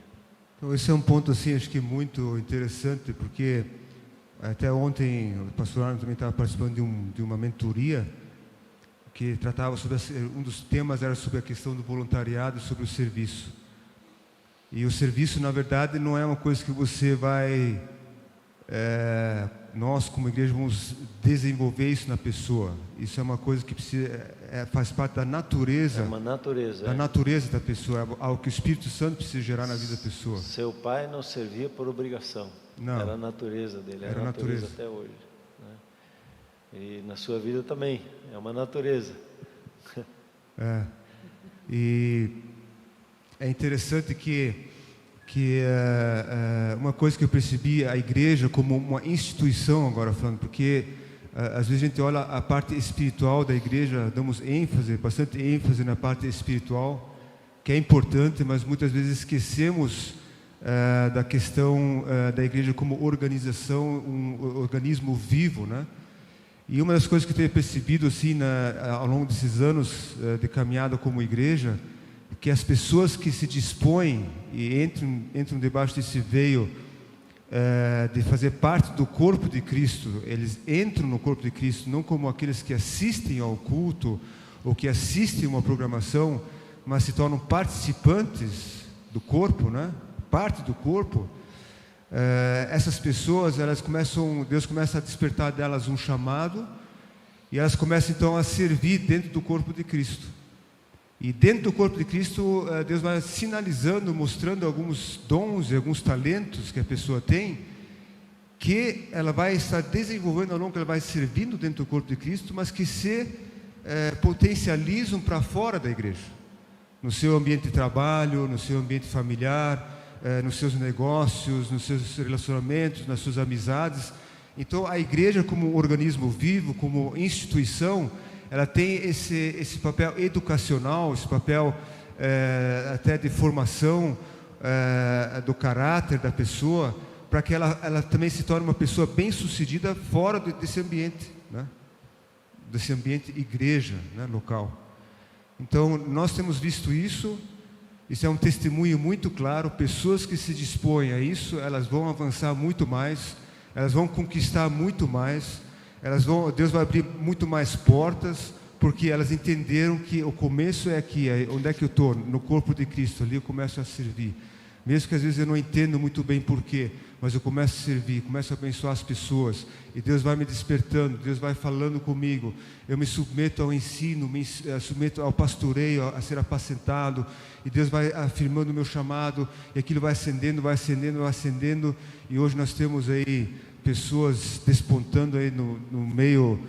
Então, esse é um ponto assim, acho que muito interessante, porque até ontem o pastor Arno também estava participando de uma mentoria que tratava sobre um dos temas era sobre a questão do voluntariado, sobre o serviço. E o serviço, na verdade, não é uma coisa que você vai nós como igreja vamos desenvolver isso na pessoa. Isso é uma coisa que faz parte da natureza. É uma natureza. Da natureza da pessoa, algo que o Espírito Santo precisa gerar na vida da pessoa. Seu pai não servia por obrigação. Não. Era a natureza dele, era a natureza até hoje. Né? E na sua vida também, é uma natureza. E é interessante que uma coisa que eu percebi a igreja como uma instituição, agora falando, porque às vezes a gente olha a parte espiritual da igreja, damos bastante ênfase na parte espiritual, que é importante, mas muitas vezes esquecemos da questão da igreja como organização, um organismo vivo, né? E uma das coisas que eu tenho percebido assim ao longo desses anos de caminhada como igreja, é que as pessoas que se dispõem e entram debaixo desse veio de fazer parte do corpo de Cristo, eles entram no corpo de Cristo não como aqueles que assistem ao culto ou que assistem uma programação, mas se tornam participantes do corpo, né? Parte do corpo. Essas pessoas, Deus começa a despertar delas um chamado e elas começam então a servir dentro do corpo de Cristo. E dentro do corpo de Cristo, Deus vai sinalizando, mostrando alguns dons e alguns talentos que a pessoa tem, que ela vai estar desenvolvendo ao longo que ela vai servindo dentro do corpo de Cristo, mas que se potencializam para fora da igreja, no seu ambiente de trabalho, no seu ambiente familiar, nos seus negócios, nos seus relacionamentos, nas suas amizades. Então a igreja como um organismo vivo, como instituição, ela tem esse papel educacional, esse papel até de formação do caráter da pessoa, para que ela também se torne uma pessoa bem-sucedida fora desse ambiente, né? Desse ambiente igreja, né, local. Então nós temos visto isso. Isso é um testemunho muito claro. Pessoas que se dispõem a isso, elas vão avançar muito mais, elas vão conquistar muito mais, Deus vai abrir muito mais portas, porque elas entenderam que o começo é aqui, onde é que eu estou? No corpo de Cristo, ali eu começo a servir. Mesmo que às vezes eu não entendo muito bem porquê, mas eu começo a servir, começo a abençoar as pessoas, e Deus vai me despertando, Deus vai falando comigo, eu me submeto ao ensino, me submeto ao pastoreio, a ser apacentado, e Deus vai afirmando o meu chamado, e aquilo vai acendendo, vai acendendo, vai acendendo, e hoje nós temos aí pessoas despontando aí no meio,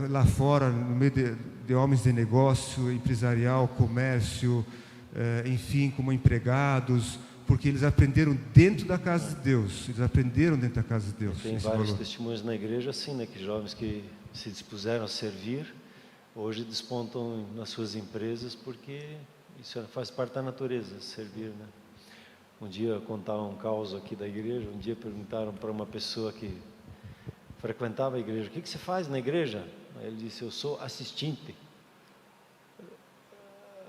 lá fora, no meio de homens de negócio, empresarial, comércio, enfim, como empregados, porque eles aprenderam dentro da casa de Deus, eles aprenderam dentro da casa de Deus. Tem vários testemunhos na igreja assim, né, que jovens que se dispuseram a servir, hoje despontam nas suas empresas, porque isso faz parte da natureza, servir, né? Um dia contaram um caos aqui da igreja, um dia perguntaram para uma pessoa que frequentava a igreja, o que você faz na igreja? Aí ele disse, eu sou assistente.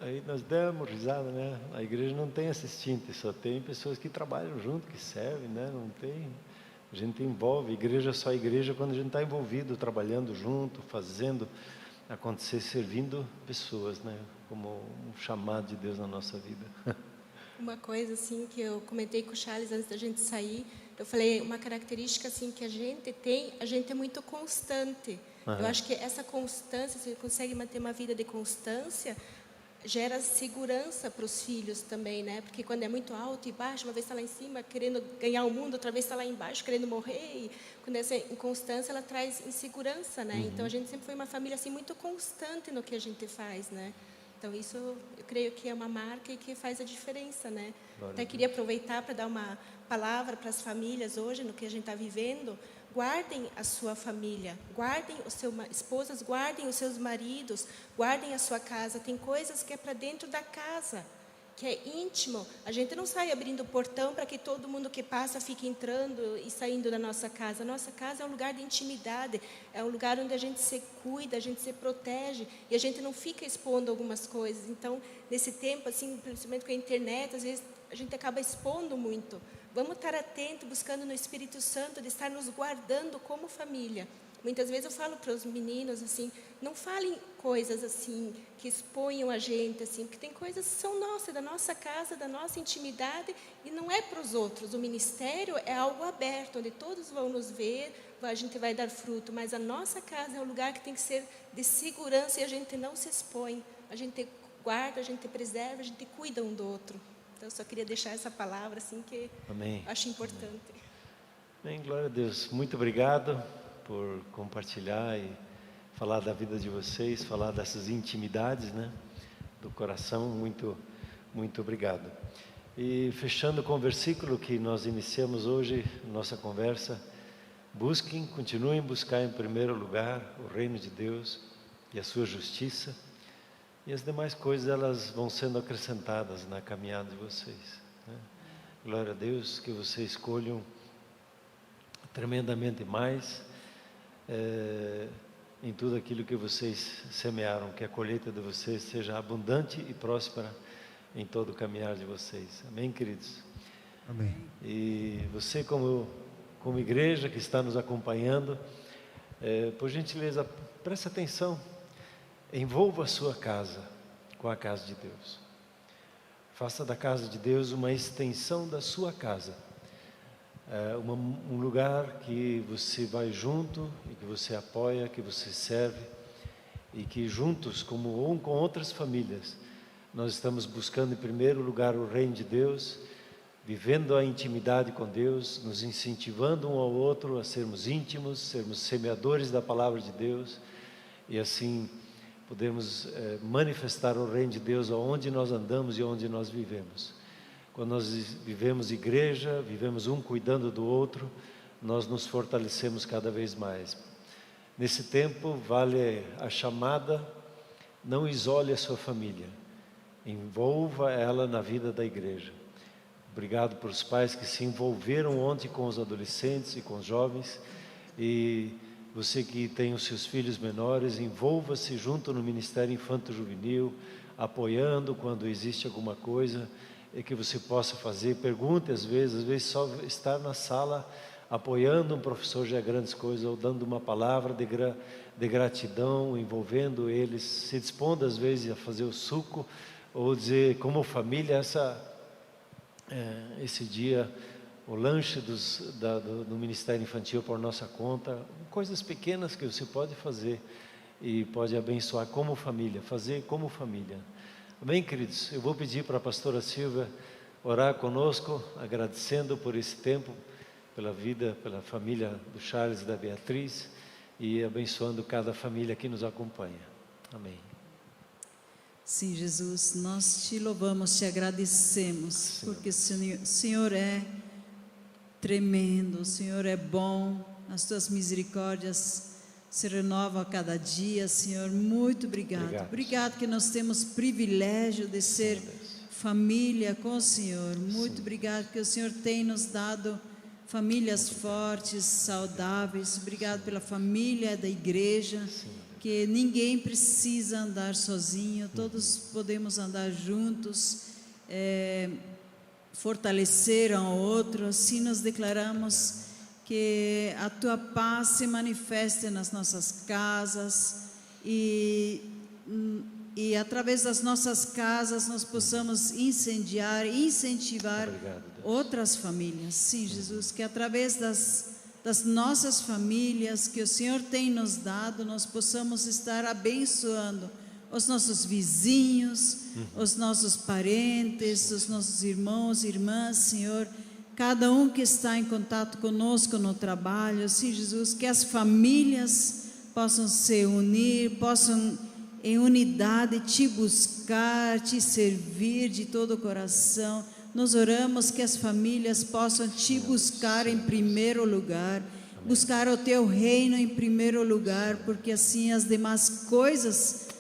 Aí nós demos risada, né? A igreja não tem assistente, só tem pessoas que trabalham junto, que servem, né? Não tem, a gente envolve, igreja é só igreja quando a gente está envolvido, trabalhando junto, fazendo acontecer, servindo pessoas, né? Como um chamado de Deus na nossa vida. Uma coisa assim que eu comentei com o Charles antes da gente sair, eu falei, uma característica assim que a gente é muito constante. Eu acho que essa constância, se você consegue manter uma vida de constância, gera segurança para os filhos também, né? Porque quando é muito alto e baixo, uma vez está lá em cima querendo ganhar o mundo, outra vez está lá embaixo querendo morrer. E quando essa inconstância, ela traz insegurança, né? Então a gente sempre foi uma família assim muito constante no que a gente faz, né? Então isso eu creio que é uma marca e que faz a diferença, né? Até queria aproveitar para dar uma palavra para as famílias hoje, no que a gente está vivendo. Guardem a sua família, guardem esposas, guardem os seus maridos, guardem a sua casa. Tem coisas que é para dentro da casa, que é íntimo. A gente não sai abrindo o portão para que todo mundo que passa fique entrando e saindo da nossa casa. A nossa casa é um lugar de intimidade, é um lugar onde a gente se cuida, a gente se protege e a gente não fica expondo algumas coisas. Então, nesse tempo, assim, principalmente com a internet, às vezes a gente acaba expondo muito. Vamos estar atentos, buscando no Espírito Santo, de estar nos guardando como família. Muitas vezes eu falo para os meninos assim, não falem coisas assim, que exponham a gente, assim, porque tem coisas que são nossas, da nossa casa, da nossa intimidade, e não é para os outros. O ministério é algo aberto, onde todos vão nos ver, a gente vai dar fruto, mas a nossa casa é um lugar que tem que ser de segurança e a gente não se expõe. A gente guarda, a gente preserva, a gente cuida um do outro. Então, eu só queria deixar essa palavra, assim, que Amém. acho importante. Bem, glória a Deus. Muito obrigado por compartilhar e falar da vida de vocês, falar dessas intimidades, né, do coração. Muito, muito obrigado. E fechando com o versículo que nós iniciamos hoje, nossa conversa, continuem a buscar em primeiro lugar o reino de Deus e a sua justiça, e as demais coisas elas vão sendo acrescentadas na caminhada de vocês, né? Glória a Deus, que vocês escolham tremendamente mais em tudo aquilo que vocês semearam, que a colheita de vocês seja abundante e próspera em todo o caminhar de vocês. Amém, queridos? Amém. E você, como igreja que está nos acompanhando, por gentileza, preste atenção, envolva a sua casa com a casa de Deus. Faça da casa de Deus uma extensão da sua casa, um lugar que você vai junto e que você apoia, que você serve, e que juntos, com outras famílias, nós estamos buscando em primeiro lugar o reino de Deus, vivendo a intimidade com Deus, nos incentivando um ao outro a sermos íntimos, sermos semeadores da palavra de Deus, e assim podemos manifestar o reino de Deus aonde nós andamos e onde nós vivemos. Quando nós vivemos igreja, vivemos um cuidando do outro, nós nos fortalecemos cada vez mais. Nesse tempo vale a chamada: não isole a sua família, envolva ela na vida da igreja. Obrigado por os pais que se envolveram ontem com os adolescentes e com os jovens, e você que tem os seus filhos menores, envolva-se junto no Ministério Infanto-Juvenil, apoiando quando existe alguma coisa que você possa fazer. Pergunte às vezes só estar na sala apoiando um professor já é grandes coisas, ou dando uma palavra de gratidão, envolvendo eles, se dispondo às vezes a fazer o suco, ou dizer como família, esse dia o lanche do Ministério Infantil por nossa conta, coisas pequenas que você pode fazer e pode abençoar como família, fazer como família. Amém, queridos? Eu vou pedir para a pastora Silvia orar conosco, agradecendo por esse tempo, pela vida, pela família do Charles e da Beatriz, e abençoando cada família que nos acompanha. Amém. Sim, Jesus, nós te louvamos, te agradecemos, Senhor. porque o Senhor é tremendo, o Senhor é bom, as tuas misericórdias se renovam a cada dia, Senhor. Muito obrigado. Obrigado que nós temos privilégio de ser família com o Senhor. Muito obrigado que o Senhor tem nos dado famílias fortes, saudáveis. Obrigado pela família da igreja, que ninguém precisa andar sozinho, todos podemos andar juntos, fortalecer um ao outro. Assim nós declaramos que a tua paz se manifeste nas nossas casas e através das nossas casas nós possamos incentivar outras famílias. Sim, Jesus, que através das nossas famílias que o Senhor tem nos dado, nós possamos estar abençoando os nossos vizinhos, os nossos parentes, os nossos irmãos e irmãs, Senhor, cada um que está em contato conosco no trabalho. Sim, Jesus, que as famílias possam se unir, possam em unidade te buscar, te servir de todo o coração. Nós oramos que as famílias possam te buscar em primeiro lugar, buscar o teu reino em primeiro lugar, porque assim as demais coisas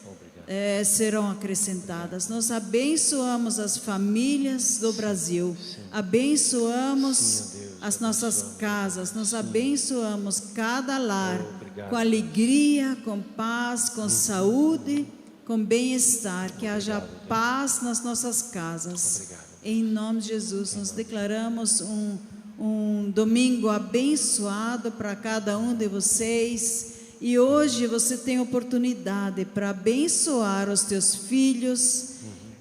serão acrescentadas. Nós abençoamos as famílias do Brasil, abençoamos as nossas casas, nós abençoamos cada lar com alegria, com paz, com saúde, com bem-estar, que haja paz nas nossas casas. Em nome de Jesus, nós declaramos um domingo abençoado para cada um de vocês. E hoje você tem oportunidade para abençoar os teus filhos,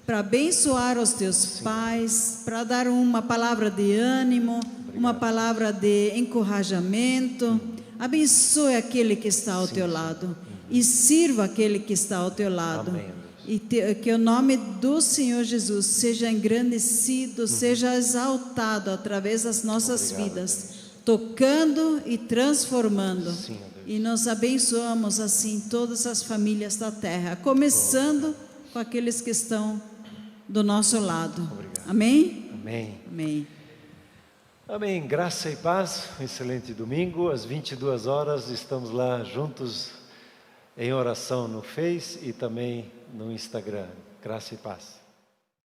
para abençoar os teus pais, para dar uma palavra de ânimo, uma palavra de encorajamento. Abençoe aquele que está ao teu lado e sirva aquele que está ao teu lado. Amém. E que o nome do Senhor Jesus seja engrandecido, seja exaltado através das nossas vidas, tocando e transformando. E nós abençoamos assim todas as famílias da terra, começando com aqueles que estão do nosso lado. Amém? Amém. Amém. Amém. Graça e paz. Um excelente domingo. Às 22 horas estamos lá juntos em oração no Face e também no Instagram. Graça e paz.